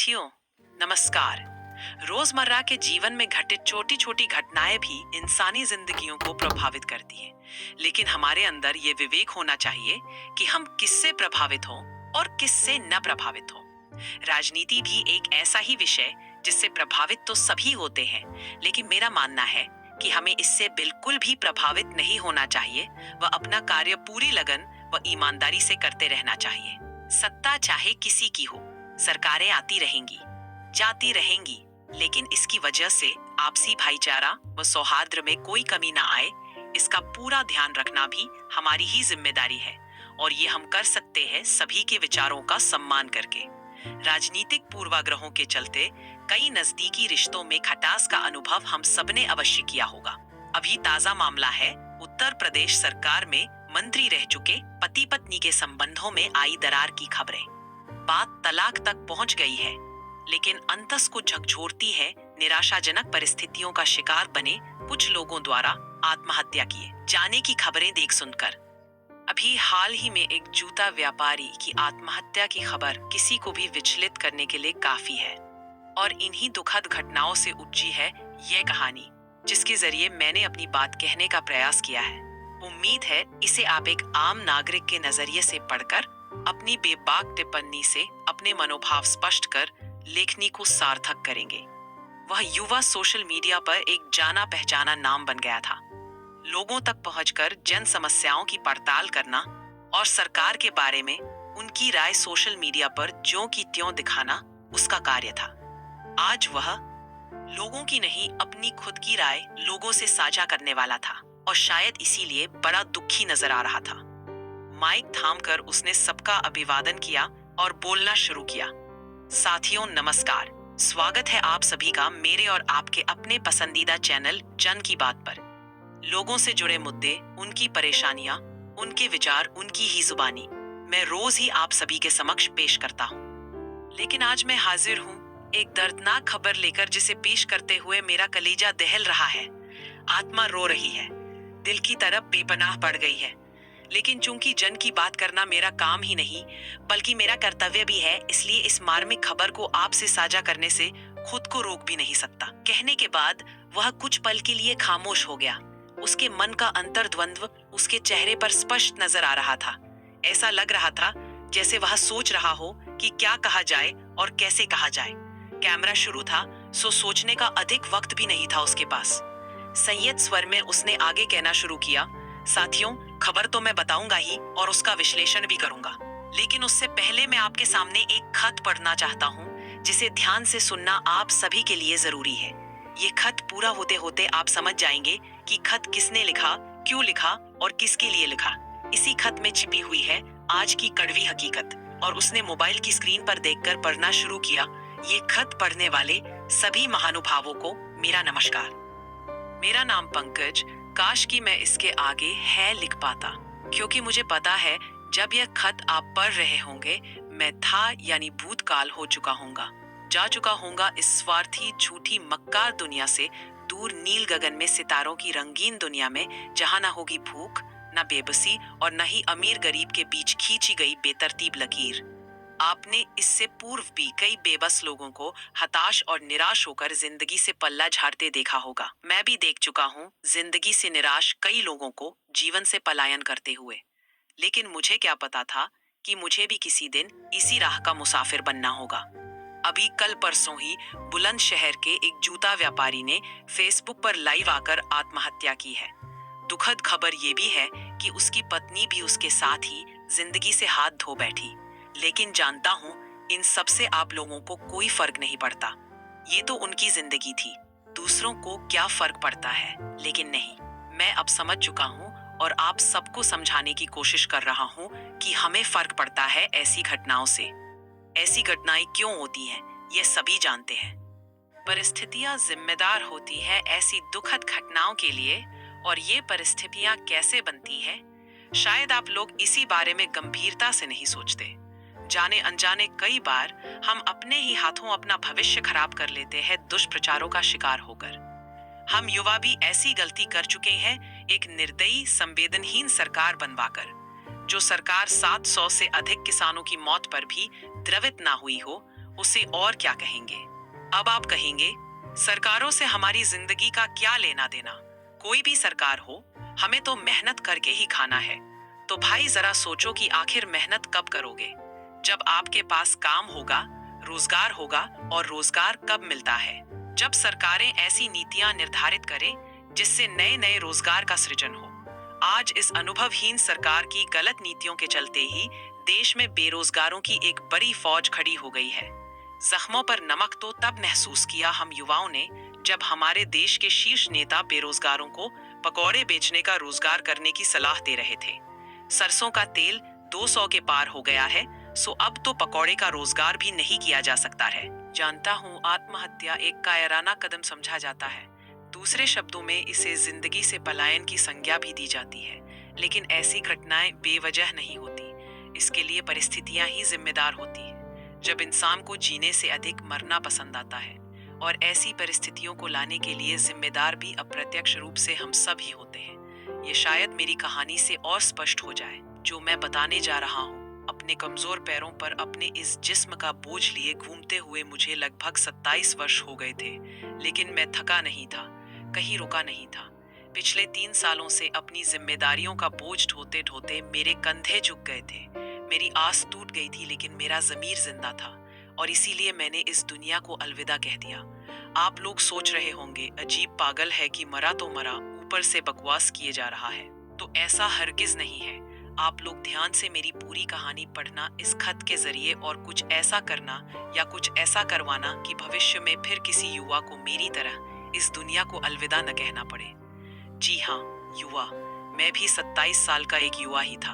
साथियों, नमस्कार। रोजमर्रा के जीवन में घटित छोटी छोटी घटनाएं भी इंसानी जिंदगियों को प्रभावित करती हैं, लेकिन हमारे अंदर ये विवेक होना चाहिए कि हम किससे प्रभावित हों और किससे न प्रभावित हों। राजनीति भी एक ऐसा ही विषय जिससे प्रभावित तो सभी होते हैं, लेकिन मेरा मानना है कि हमें इससे बिल्कुल भी प्रभावित नहीं होना चाहिए व अपना कार्य पूरी लगन व ईमानदारी से करते रहना चाहिए। सत्ता चाहे किसी की हो, सरकारें आती रहेंगी, जाती रहेंगी, लेकिन इसकी वजह से आपसी भाईचारा व सौहार्द में कोई कमी ना आए, इसका पूरा ध्यान रखना भी हमारी ही जिम्मेदारी है। और ये हम कर सकते हैं सभी के विचारों का सम्मान करके। राजनीतिक पूर्वाग्रहों के चलते कई नजदीकी रिश्तों में खटास का अनुभव हम सबने अवश्य किया होगा। अभी ताजा मामला है उत्तर प्रदेश सरकार में मंत्री रह चुके पति पत्नी के संबंधों में आई दरार की खबरें। बात तलाक तक पहुंच गई है, लेकिन अंतस को झकझोरती है निराशाजनक परिस्थितियों का शिकार बने कुछ लोगों द्वारा आत्महत्या किए जाने की खबरें देख सुनकर। अभी हाल ही में एक जूता व्यापारी की आत्महत्या की खबर किसी को भी विचलित करने के लिए काफी है, और इन्हीं दुखद घटनाओं से उपजी है यह कहानी, जिसके जरिए मैंने अपनी बात कहने का प्रयास किया है। उम्मीद है इसे आप एक आम नागरिक के नजरिए से पढ़कर अपनी बेबाक टिप्पणी से अपने मनोभाव स्पष्ट कर लेखनी को सार्थक करेंगे। वह युवा सोशल मीडिया पर एक जाना पहचाना नाम बन गया था। लोगों तक पहुंचकर जन समस्याओं की पड़ताल करना और सरकार के बारे में उनकी राय सोशल मीडिया पर ज्यों की त्यों दिखाना उसका कार्य था। आज वह लोगों की नहीं, अपनी खुद की राय लोगों से साझा करने वाला था, और शायद इसीलिए बड़ा दुखी नजर आ रहा था। माइक थामकर उसने सबका अभिवादन किया और बोलना शुरू किया। साथियों नमस्कार, स्वागत है आप सभी का मेरे और आपके अपने पसंदीदा चैनल जन की बात पर। लोगों से जुड़े मुद्दे, उनकी परेशानियां, उनके विचार, उनकी ही जुबानी मैं रोज ही आप सभी के समक्ष पेश करता हूँ। लेकिन आज मैं हाजिर हूँ एक दर्दनाक खबर लेकर, जिसे पेश करते हुए मेरा कलेजा दहल रहा है, आत्मा रो रही है, दिल की तरफ बेपनाह पड़ गई है। लेकिन चूंकि जन की बात करना मेरा काम ही नहीं बल्कि मेरा कर्तव्य भी है, इसलिए इस मार्मिक खबर को आपसे साझा करने से खुद को रोक भी नहीं सकता। कहने के बाद वह कुछ पल के लिए खामोश हो गया। उसके मन का अंतर्द्वंद्व उसके चेहरे पर स्पष्ट नजर आ रहा था। ऐसा लग रहा था जैसे वह सोच रहा हो कि क्या कहा जाए और कैसे कहा जाए। कैमरा शुरू था, सो सोचने का अधिक वक्त भी नहीं था उसके पास। संयत स्वर में उसने आगे कहना शुरू किया, साथियों खबर तो मैं बताऊंगा ही और उसका विश्लेषण भी करूंगा, लेकिन उससे पहले मैं आपके सामने एक खत पढ़ना चाहता हूं, जिसे ध्यान से सुनना आप सभी के लिए जरूरी है। ये खत पूरा होते होते आप समझ जाएंगे कि खत किसने लिखा, क्यों लिखा और किसके लिए लिखा। इसी खत में छिपी हुई है आज की कड़वी हकीकत। और उसने मोबाइल की स्क्रीन पर देखकर पढ़ना शुरू किया। ये खत पढ़ने वाले सभी महानुभावों को मेरा नमस्कार। मेरा नाम पंकज। काश कि मैं इसके आगे है लिख पाता, क्योंकि मुझे पता है जब यह खत आप पढ़ रहे होंगे मैं था यानी भूतकाल हो चुका होऊंगा, जा चुका होऊंगा इस स्वार्थी झूठी मक्कार दुनिया से, दूर नील गगन में सितारों की रंगीन दुनिया में, जहां ना होगी भूख, ना बेबसी और न ही अमीर गरीब के बीच खींची गई बेतरतीब लकीर। आपने इससे पूर्व भी कई बेबस लोगों को हताश और निराश होकर जिंदगी से पल्ला झाड़ते देखा होगा। मैं भी देख चुका हूँ जिंदगी से निराश कई लोगों को जीवन से पलायन करते हुए। लेकिन मुझे क्या पता था कि मुझे भी किसी दिन इसी राह का मुसाफिर बनना होगा। अभी कल परसों ही बुलंदशहर के एक जूता व्यापारी ने फेसबुक पर लाइव आकर आत्महत्या की है। दुखद खबर ये भी है कि उसकी पत्नी भी उसके साथ ही जिंदगी से हाथ धो बैठी। लेकिन जानता हूँ इन सब से आप लोगों को कोई फर्क नहीं पड़ता। ये तो उनकी जिंदगी थी, दूसरों को क्या फर्क पड़ता है। लेकिन नहीं, मैं अब समझ चुका हूँ और आप सबको समझाने की कोशिश कर रहा हूँ कि हमें फर्क पड़ता है ऐसी घटनाओं से। ऐसी घटनाएं क्यों होती हैं, ये सभी जानते हैं। परिस्थितियां जिम्मेदार होती है ऐसी दुखद घटनाओं के लिए, और ये परिस्थितियां कैसे बनती है शायद आप लोग इसी बारे में गंभीरता से नहीं सोचते। जाने अनजाने कई बार हम अपने ही हाथों अपना भविष्य खराब कर लेते हैं दुष्प्रचारों का शिकार होकर। हम युवा भी ऐसी गलती कर चुके हैं, एक निर्दयी संवेदनहीन सरकार बनवाकर। जो सरकार 700 से अधिक किसानों की मौत पर भी द्रवित ना हुई हो, उसे और क्या कहेंगे? अब आप कहेंगे, सरकारों से हमारी जिंदगी का क्या लेना देना? कोई भी सरकार हो, हमें तो मेहनत करके ही खाना है। तो भाई जरा सोचो कि आखिर मेहनत कब करोगे? जब आपके पास काम होगा, रोजगार होगा, और रोजगार कब मिलता है? जब सरकारें ऐसी नीतियां निर्धारित करें जिससे नए नए रोजगार का सृजन हो। आज इस अनुभवहीन सरकार की गलत नीतियों के चलते ही देश में बेरोजगारों की एक बड़ी फौज खड़ी हो गई है। जख्मों पर नमक तो तब महसूस किया हम युवाओं ने, जब हमारे देश के शीर्ष नेता बेरोजगारों को पकौड़े बेचने का रोजगार करने की सलाह दे रहे थे। सरसों का तेल 200 के पार हो गया है, सो अब तो पकौड़े का रोजगार भी नहीं किया जा सकता है। जानता हूँ, आत्महत्या एक कायराना कदम समझा जाता है। दूसरे शब्दों में इसे जिंदगी से पलायन की संज्ञा भी दी जाती है। लेकिन ऐसी घटनाएं बेवजह नहीं होती। इसके लिए परिस्थितियां ही जिम्मेदार होती है। जब इंसान को जीने से अधिक मरना पसंद आता है, और ऐसी परिस्थितियों को लाने के लिए जिम्मेदार भी अप्रत्यक्ष रूप से हम सब ही होते हैं। ये शायद मेरी कहानी से और स्पष्ट हो जाए। जो मैं बताने जा रहा हूँ, अपने कमजोर पैरों पर अपने इस जिस्म का बोझ लिए घूमते हुए मुझे लगभग 27 वर्ष हो गए थे। लेकिन मैं थका नहीं था, कहीं रुका नहीं था। पिछले 3 सालों से अपनी जिम्मेदारियों का बोझ ढोते ढोते मेरे कंधे झुक गए थे। मेरी आस टूट गई थी, लेकिन मेरा जमीर जिंदा था, और इसीलिए मैंने इस दुनिया को अलविदा कह दिया। आप लोग सोच रहे होंगे, अजीब पागल है कि मरा तो मरा, ऊपर से बकवास किए जा रहा है। तो ऐसा हरगिज नहीं है। आप लोग ध्यान से मेरी पूरी कहानी पढ़ना, इस खत के जरिए, और कुछ ऐसा करना या कुछ ऐसा करवाना कि भविष्य में फिर किसी युवा को मेरी तरह इस दुनिया को अलविदा न कहना पड़े। जी हाँ, युवा। मैं भी 27 साल का एक युवा ही था।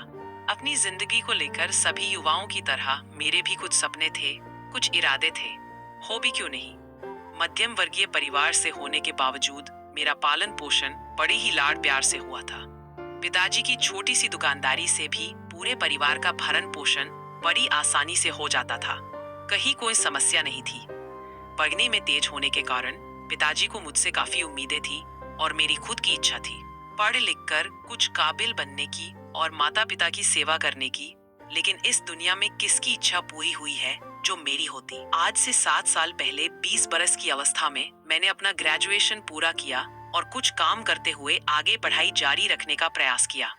अपनी जिंदगी को लेकर सभी युवाओं की तरह मेरे भी कुछ सपने थे, कुछ इरादे थे। हो भी क्यों नहीं। मध्यम वर्गीय परिवार से होने के बावजूद मेरा पालन पोषण बड़ी ही लाड प्यार से हुआ था। पिताजी की छोटी सी दुकानदारी से भी पूरे परिवार का भरण पोषण बड़ी आसानी से हो जाता था। कहीं कोई समस्या नहीं थी। पढ़ने में तेज होने के कारण पिताजी को मुझसे काफी उम्मीदें थी, और मेरी खुद की इच्छा थी पढ़ लिख कर कुछ काबिल बनने की और माता पिता की सेवा करने की। लेकिन इस दुनिया में किसकी इच्छा पूरी हुई है जो मेरी होती। आज से 7 साल पहले 20 बरस की अवस्था में मैंने अपना ग्रेजुएशन पूरा किया और कुछ काम करते हुए आगे पढ़ाई जारी रखने का प्रयास किया।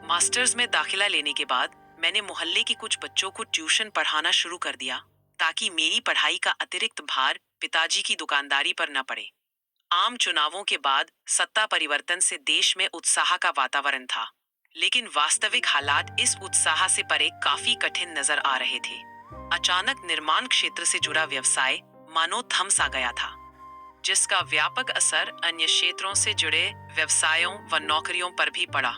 मास्टर्स में दाखिला लेने के बाद मैंने मोहल्ले की कुछ बच्चों को ट्यूशन पढ़ाना शुरू कर दिया, ताकि मेरी पढ़ाई का अतिरिक्त भार पिताजी की दुकानदारी पर न पड़े। आम चुनावों के बाद सत्ता परिवर्तन से देश में उत्साह का वातावरण था, लेकिन वास्तविक हालात इस उत्साह से परे काफी कठिन नजर आ रहे थे। अचानक निर्माण क्षेत्र से जुड़ा व्यवसाय मानो थम सा गया था, जिसका व्यापक असर अन्य क्षेत्रों से जुड़े व्यवसायों व नौकरियों पर भी पड़ा।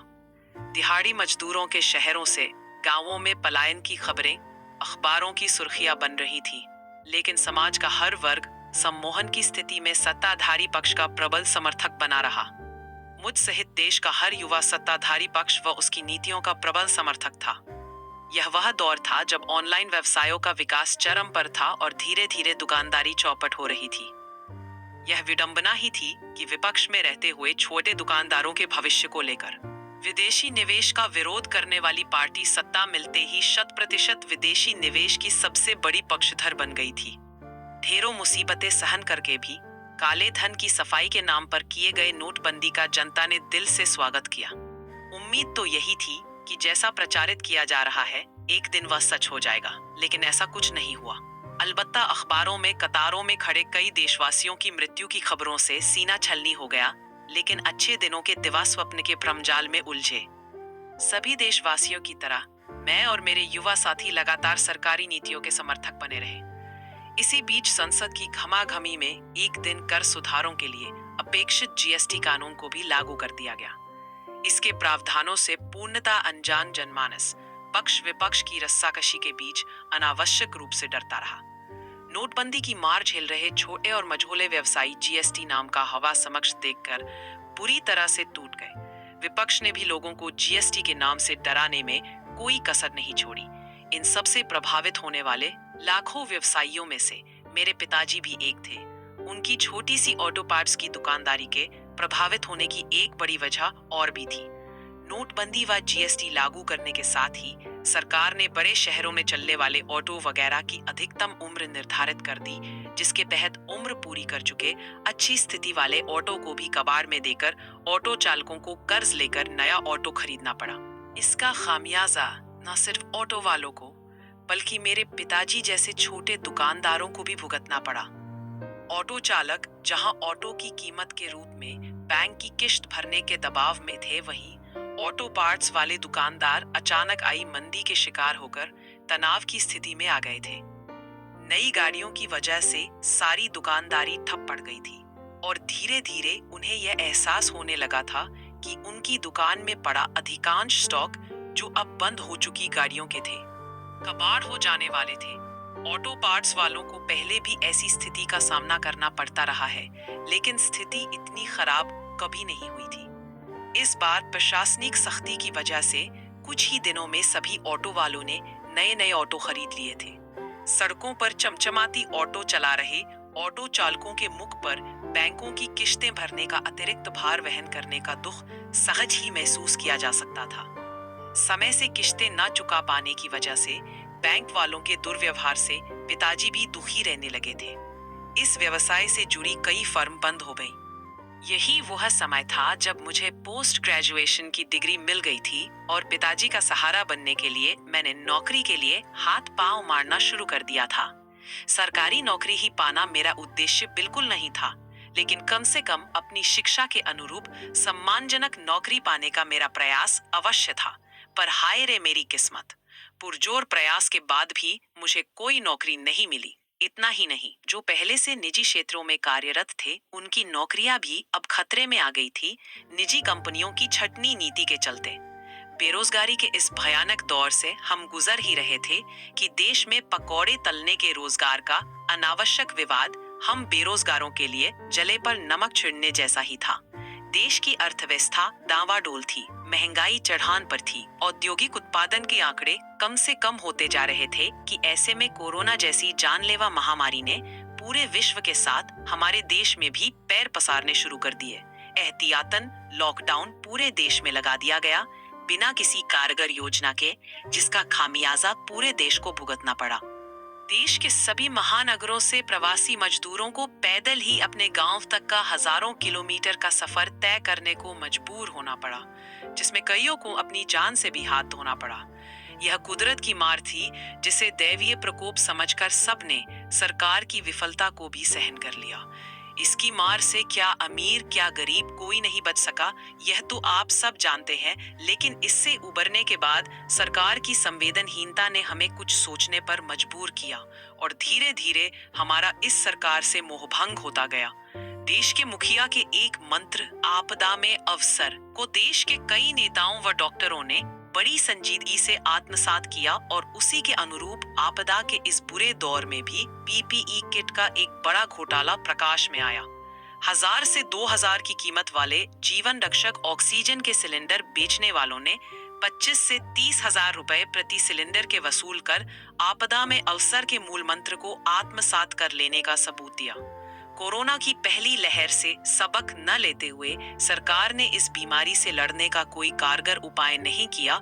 दिहाड़ी मजदूरों के शहरों से गांवों में पलायन की खबरें अखबारों की सुर्खियां बन रही थी, लेकिन समाज का हर वर्ग सम्मोहन की स्थिति में सत्ताधारी पक्ष का प्रबल समर्थक बना रहा। मुझ सहित देश का हर युवा सत्ताधारी पक्ष व उसकी नीतियों का प्रबल समर्थक था। यह वह दौर था जब ऑनलाइन व्यवसायों का विकास चरम पर था और धीरे धीरे दुकानदारी चौपट हो रही थी। यह विडंबना ही थी कि विपक्ष में रहते हुए छोटे दुकानदारों के भविष्य को लेकर विदेशी निवेश का विरोध करने वाली पार्टी सत्ता मिलते ही 100% विदेशी निवेश की सबसे बड़ी पक्षधर बन गई थी। ढेरों मुसीबतें सहन करके भी काले धन की सफाई के नाम पर किए गए नोटबंदी का जनता ने दिल से स्वागत किया। उम्मीद तो यही थी कि जैसा प्रचारित किया जा रहा है, एक दिन वह सच हो जाएगा, लेकिन ऐसा कुछ नहीं हुआ। अलबत्ता अखबारों में कतारों में खड़े कई देशवासियों की मृत्यु की खबरों से सीना छलनी हो गया, लेकिन अच्छे दिनों के दिवा स्वप्न के भ्रमजाल में उलझे। सभी देशवासियों की तरह मैं और मेरे युवा साथी लगातार सरकारी नीतियों के समर्थक बने रहे। इसी बीच संसद की घमाघमी में एक दिन कर सुधारों के लिए अपेक्षित जीएसटी कानून को भी लागू कर दिया गया। इसके प्रावधानों से पूर्णतः अनजान जनमानस पक्ष विपक्ष की रस्साकशी के बीच अनावश्यक रूप से डरता रहा। नोटबंदी की मार झेल रहे छोटे और मझोले व्यवसायी जीएसटी नाम का हवा समक्ष देखकर बुरी तरह से टूट गए। विपक्ष ने भी लोगों को जीएसटी के नाम से डराने में कोई कसर नहीं छोड़ी। इन सब से प्रभावित होने वाले लाखों व्यवसायियों में से मेरे पिताजी भी एक थे। उनकी छोटी सी ऑटो पार्ट्स की दुकानदारी के प्रभावित होने की एक बड़ी वजह और भी थी। नोटबंदी व जीएसटी लागू करने के साथ ही सरकार ने बड़े शहरों में चलने वाले ऑटो वगैरह की अधिकतम उम्र निर्धारित कर दी, जिसके तहत उम्र पूरी कर चुके अच्छी स्थिति वाले ऑटो को भी कबाड़ में देकर ऑटो चालकों को कर्ज लेकर नया ऑटो खरीदना पड़ा। इसका खामियाजा न सिर्फ ऑटो वालों को बल्कि मेरे पिताजी जैसे छोटे दुकानदारों को भी भुगतना पड़ा। ऑटो चालक जहां ऑटो की कीमत के रूप में बैंक की किश्त भरने के दबाव में थे, वहीं ऑटो पार्ट्स वाले दुकानदार अचानक आई मंदी के शिकार होकर तनाव की स्थिति में आ गए थे। नई गाड़ियों की वजह से सारी दुकानदारी ठप पड़ गई थी और धीरे धीरे उन्हें यह एहसास होने लगा था कि उनकी दुकान में पड़ा अधिकांश स्टॉक, जो अब बंद हो चुकी गाड़ियों के थे, कबाड़ हो जाने वाले थे। ऑटो पार्ट्स वालों को पहले भी ऐसी स्थिति का सामना करना पड़ता रहा है, लेकिन स्थिति इतनी खराब कभी नहीं हुई थी। इस बार प्रशासनिक सख्ती की वजह से कुछ ही दिनों में सभी ऑटो वालों ने नए नए ऑटो खरीद लिए थे। सड़कों पर चमचमाती ऑटो चला रहे ऑटो चालकों के मुख पर बैंकों की किश्तें भरने का अतिरिक्त भार वहन करने का दुख सहज ही महसूस किया जा सकता था। समय से किश्तें न चुका पाने की वजह से बैंक वालों के दुर्व्यवहार से पिताजी भी दुखी रहने लगे थे। इस व्यवसाय से जुड़ी कई फर्म बंद हो गई। यही वह समय था जब मुझे पोस्ट ग्रेजुएशन की डिग्री मिल गई थी और पिताजी का सहारा बनने के लिए मैंने नौकरी के लिए हाथ पांव मारना शुरू कर दिया था। सरकारी नौकरी ही पाना मेरा उद्देश्य बिल्कुल नहीं था, लेकिन कम से कम अपनी शिक्षा के अनुरूप सम्मानजनक नौकरी पाने का मेरा प्रयास अवश्य था। पर हाय रे मेरी किस्मत, पुरजोर प्रयास के बाद भी मुझे कोई नौकरी नहीं मिली। इतना ही नहीं, जो पहले से निजी क्षेत्रों में कार्यरत थे, उनकी नौकरियां भी अब खतरे में आ गई थी, निजी कंपनियों की छटनी नीति के चलते। बेरोजगारी के इस भयानक दौर से हम गुजर ही रहे थे कि देश में पकौड़े तलने के रोजगार का अनावश्यक विवाद हम बेरोजगारों के लिए जले पर नमक छिड़कने जैसा ही था। देश की अर्थव्यवस्था डावाडोल थी, महंगाई चढ़ान पर थी, औद्योगिक उत्पादन के आंकड़े कम से कम होते जा रहे थे कि ऐसे में कोरोना जैसी जानलेवा महामारी ने पूरे विश्व के साथ हमारे देश में भी पैर पसारने शुरू कर दिए। एहतियातन लॉकडाउन पूरे देश में लगा दिया गया, बिना किसी कारगर योजना के, जिसका खामियाजा पूरे देश को भुगतना पड़ा। देश के सभी महानगरों से प्रवासी मजदूरों को पैदल ही अपने गांव तक का हजारों किलोमीटर का सफर तय करने को मजबूर होना पड़ा, जिसमें कईयों को अपनी जान से भी हाथ धोना पड़ा। यह कुदरत की मार थी, जिसे दैवीय प्रकोप समझकर सबने सरकार की विफलता को भी सहन कर लिया। इसकी मार से क्या अमीर क्या गरीब कोई नहीं बच सका, यह तो आप सब जानते हैं। लेकिन इससे उबरने के बाद सरकार की संवेदनहीनता ने हमें कुछ सोचने पर मजबूर किया और धीरे धीरे हमारा इस सरकार से मोहभंग होता गया। देश के मुखिया के एक मंत्र आपदा में अवसर को देश के कई नेताओं व डॉक्टरों ने बड़ी संजीदगी से आत्मसात किया और उसी के अनुरूप आपदा के इस बुरे दौर में भी पीपीई किट का एक बड़ा घोटाला प्रकाश में आया। 1000 से 2000 की कीमत वाले जीवन रक्षक ऑक्सीजन के सिलेंडर बेचने वालों ने 25 से 30,000 रुपए प्रति सिलेंडर के वसूल कर आपदा में अवसर के मूल मंत्र को आत्मसात कर लेने का सबूत दिया। कोरोना की पहली लहर से सबक न लेते हुए सरकार ने इस बीमारी से लड़ने का कोई कारगर उपाय नहीं किया,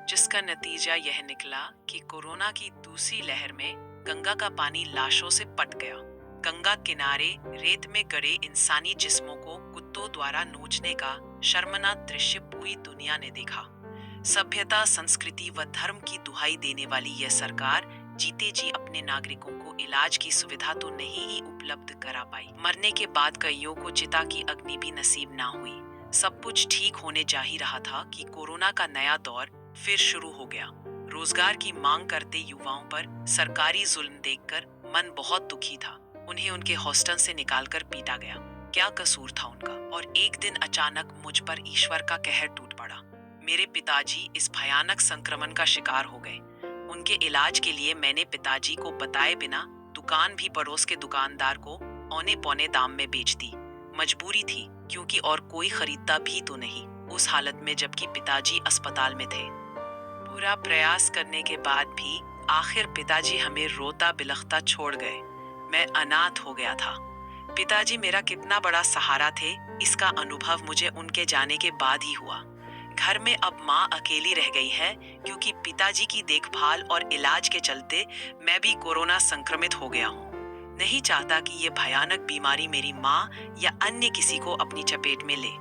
जिसका नतीजा यह निकला कि कोरोना की दूसरी लहर में गंगा का पानी लाशों से पट गया। गंगा किनारे रेत में गड़े इंसानी जिस्मों को कुत्तों द्वारा नोचने का शर्मनाक दृश्य पूरी दुनिया ने देखा। सभ्यता, संस्कृति व धर्म की दुहाई देने वाली यह सरकार जीते जी अपने नागरिकों को इलाज की सुविधा तो नहीं ही उपलब्ध करा पाई, मरने के बाद कईयों को चिता की अग्नि भी नसीब ना हुई। सब कुछ ठीक होने जा ही रहा था कि कोरोना का नया दौर फिर शुरू हो गया। रोजगार की मांग करते युवाओं पर सरकारी जुल्म देखकर मन बहुत दुखी था। उन्हें उनके हॉस्टल से निकालकर पीटा गया। क्या कसूर था उनका? और एक दिन अचानक मुझ पर ईश्वर का कहर टूट पड़ा। मेरे पिताजी इस भयानक संक्रमण का शिकार हो गए। उनके इलाज के लिए मैंने पिताजी को बताए बिना दुकान भी पड़ोस के दुकानदार को औने पौने दाम में बेच दी। मजबूरी थी, क्योंकि और कोई खरीदता भी तो नहीं उस हालत में जबकि पिताजी अस्पताल में थे। पूरा प्रयास करने के बाद भी आखिर पिताजी हमें रोता बिलखता छोड़ गए। मैं अनाथ हो गया था। पिताजी मेरा कितना बड़ा सहारा थे, इसका अनुभव मुझे उनके जाने के बाद ही हुआ। घर में अब माँ अकेली रह गई है क्योंकि पिताजी की देखभाल और इलाज के चलते मैं भी कोरोना संक्रमित हो गया हूँ। नहीं चाहता कि ये भयानक बीमारी मेरी माँ या अन्य किसी को अपनी चपेट में ले।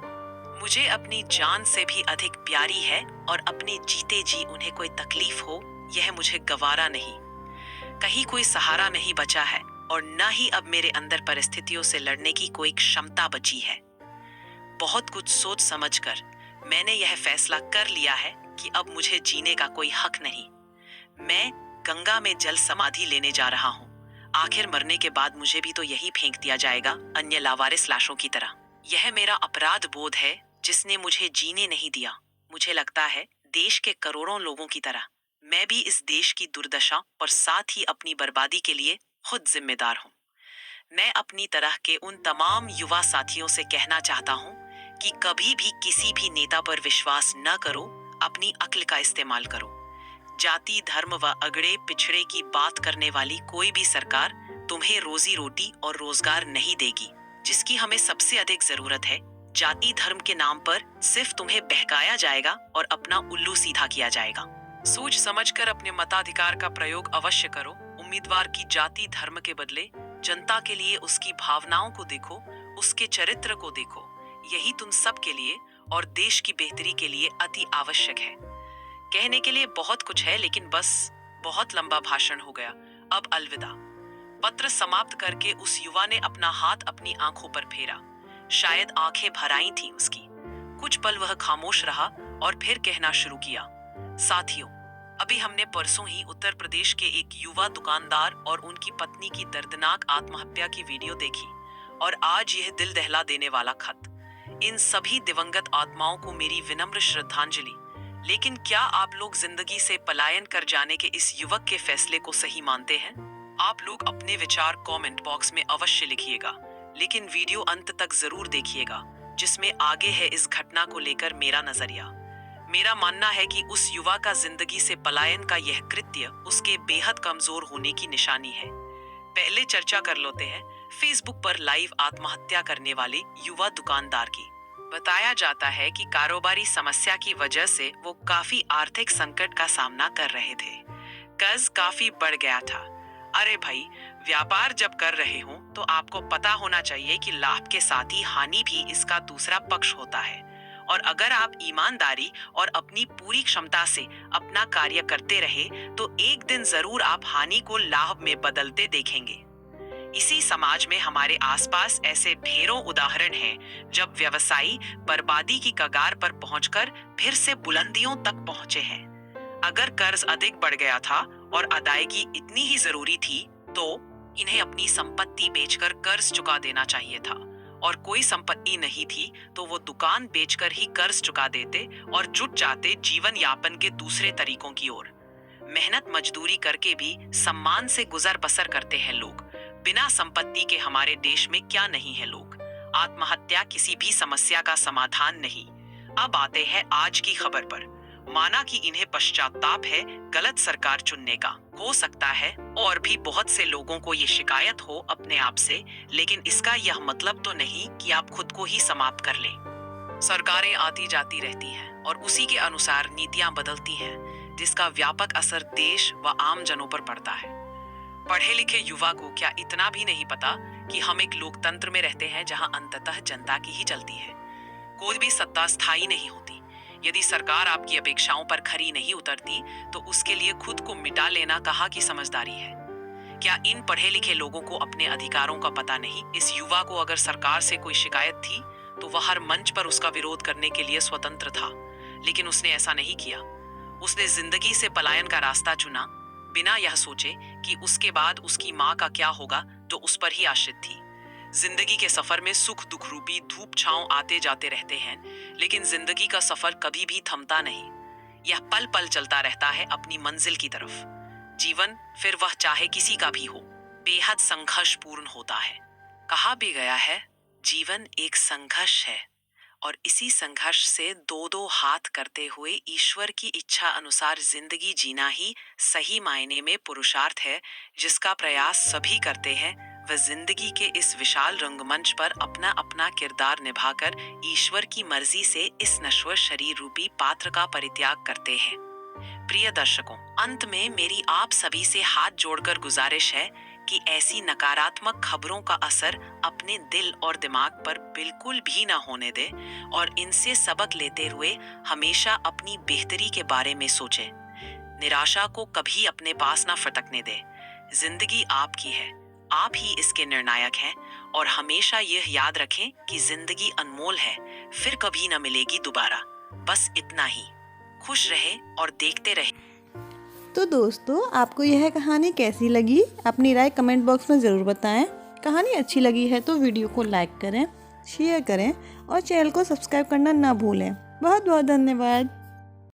मुझे अपनी जान से भी अधिक प्यारी है और अपने जीते जी उन्हें कोई तकलीफ हो, यह मुझे गवारा नहीं। कहीं कोई सहारा नहीं बचा है और न ही अब मेरे अंदर परिस्थितियों से लड़ने की कोई क्षमता बची है। बहुत कुछ सोच समझकर मैंने यह फैसला कर लिया है कि अब मुझे जीने का कोई हक नहीं। मैं गंगा में जल समाधि लेने जा रहा हूँ। आखिर मरने के बाद मुझे भी तो यही फेंक दिया जाएगा, अन्य लावारिस लाशों की तरह। यह मेरा अपराध बोध है जिसने मुझे जीने नहीं दिया। मुझे लगता है देश के करोड़ों लोगों की तरह मैं भी इस देश की दुर्दशा और साथ ही अपनी बर्बादी के लिए खुद जिम्मेदार हूँ। मैं अपनी तरह के उन तमाम युवा साथियों से कहना चाहता हूँ कि कभी भी किसी भी नेता पर विश्वास न करो, अपनी अक्ल का इस्तेमाल करो। जाति, धर्म व अगड़े पिछड़े की बात करने वाली कोई भी सरकार तुम्हें रोजी रोटी और रोजगार नहीं देगी। जिसकी हमें सबसे अधिक जरूरत है, जाति धर्म के नाम पर सिर्फ तुम्हें बहकाया जाएगा और अपना उल्लू सीधा किया जाएगा। सोच समझकर अपने मताधिकार का प्रयोग अवश्य करो। उम्मीदवार की जाति धर्म के बदले जनता के लिए उसकी भावनाओं को देखो, उसके चरित्र को देखो। यही तुम सब के लिए और देश की बेहतरी के लिए अति आवश्यक है। कहने के लिए बहुत कुछ है, लेकिन बस बहुत लंबा भाषण हो गया। अब अलविदा। पत्र समाप्त करके उस युवा ने अपना हाथ अपनी आंखों पर फेरा। शायद आंखें भर आई थीं उसकी। कुछ पल वह खामोश रहा और फिर कहना शुरू किया। साथियों, अभी हमने परसों ही उत्तर प्रदेश के एक युवा दुकानदार और उनकी पत्नी की दर्दनाक आत्महत्या की वीडियो देखी और आज यह दिल दहला देने वाला खत। इन सभी दिवंगत आत्माओं को मेरी विनम्र श्रद्धांजलि। लेकिन क्या आप लोग जिंदगी से पलायन कर जाने के इस युवक के फैसले को सही मानते हैं? आप लोग अपने विचार कमेंट बॉक्स में अवश्य लिखिएगा, लेकिन वीडियो अंत तक जरूर देखिएगा, जिसमें आगे है इस घटना को लेकर मेरा नजरिया। मेरा मानना है कि उस युवा का जिंदगी से पलायन का यह कृत्य उसके बेहद कमजोर होने की निशानी है। पहले चर्चा कर लेते हैं फेसबुक पर लाइव आत्महत्या करने वाले युवा दुकानदार की। बताया जाता है कि कारोबारी समस्या की वजह से वो काफी आर्थिक संकट का सामना कर रहे थे। कर्ज काफी बढ़ गया था। अरे भाई, व्यापार जब कर रहे हो तो आपको पता होना चाहिए कि लाभ के साथ ही हानि भी इसका दूसरा पक्ष होता है। और अगर आप ईमानदारी और अपनी पूरी क्षमता से अपना कार्य करते रहे तो एक दिन जरूर आप हानि को लाभ में बदलते देखेंगे। इसी समाज में हमारे आसपास ऐसे ढेरों उदाहरण हैं जब व्यवसायी बर्बादी की कगार पर पहुंचकर फिर से बुलंदियों तक पहुंचे हैं। अगर कर्ज अधिक बढ़ गया था और अदायगी इतनी ही जरूरी थी तो इन्हें अपनी संपत्ति बेचकर कर्ज चुका देना चाहिए था, और कोई संपत्ति नहीं थी तो वो दुकान बेचकर ही कर्ज चुका देते और जुट जाते जीवन यापन के दूसरे तरीकों की ओर। मेहनत मजदूरी करके भी सम्मान से गुजर बसर करते हैं लोग। बिना संपत्ति के हमारे देश में क्या नहीं है लोग। आत्महत्या किसी भी समस्या का समाधान नहीं। अब आते हैं आज की खबर पर। माना कि इन्हें पश्चाताप है गलत सरकार चुनने का। हो सकता है और भी बहुत से लोगों को ये शिकायत हो अपने आप से, लेकिन इसका यह मतलब तो नहीं कि आप खुद को ही समाप्त कर लें। सरकारें आती जाती रहती हैं और उसी के अनुसार नीतियां बदलती हैं, जिसका व्यापक असर देश व आम जनों पर पड़ता है। पढ़े लिखे युवा को क्या इतना भी नहीं पता कि हम एक लोकतंत्र में रहते हैं जहां अंततः जनता की ही चलती है। कोई भी सत्ता स्थायी नहीं होती। यदि सरकार आपकी अपेक्षाओं पर खरी नहीं उतरती तो उसके लिए खुद को मिटा लेना कहाँ की समझदारी है। क्या इन पढ़े लिखे लोगों को अपने अधिकारों का पता नहीं? इस युवा को अगर सरकार से कोई शिकायत थी तो वह हर मंच पर उसका विरोध करने के लिए स्वतंत्र था, लेकिन उसने ऐसा नहीं किया। उसने जिंदगी से पलायन का रास्ता चुना, बिना यह सोचे कि उसके बाद उसकी माँ का क्या होगा जो उस पर ही आश्रित थी। जिंदगी के सफर में सुख दुख रूपी धूप छांव आते जाते रहते हैं, लेकिन जिंदगी का सफर कभी भी थमता नहीं। यह पल पल चलता रहता है अपनी मंजिल की तरफ। जीवन, फिर वह चाहे किसी का भी हो, बेहद संघर्षपूर्ण होता है। कहा भी गया है, जीवन एक संघर्ष है और इसी संघर्ष से दो दो हाथ करते हुए ईश्वर की इच्छा अनुसार जिंदगी जीना ही सही मायने में पुरुषार्थ है, जिसका प्रयास सभी करते हैं व जिंदगी के इस विशाल रंगमंच पर अपना अपना किरदार निभाकर ईश्वर की मर्जी से इस नश्वर शरीर रूपी पात्र का परित्याग करते हैं। प्रिय दर्शकों, अंत में मेरी आप सभी से हाथ जोड़कर गुजारिश है कि ऐसी नकारात्मक खबरों का असर अपने दिल और दिमाग पर बिल्कुल भी ना होने दें और इनसे सबक लेते हुए हमेशा अपनी बेहतरी के बारे में सोचें। निराशा को कभी अपने पास ना फटकने दें। जिंदगी आपकी है, आप ही इसके निर्णायक हैं और हमेशा यह याद रखें कि जिंदगी अनमोल है, फिर कभी ना मिलेगी दोबारा। बस इतना ही। खुश रहे और देखते रहे। तो दोस्तों, आपको यह कहानी कैसी लगी? अपनी राय कमेंट बॉक्स में ज़रूर बताएं। कहानी अच्छी लगी है तो वीडियो को लाइक करें, शेयर करें और चैनल को सब्सक्राइब करना ना भूलें। बहुत बहुत धन्यवाद।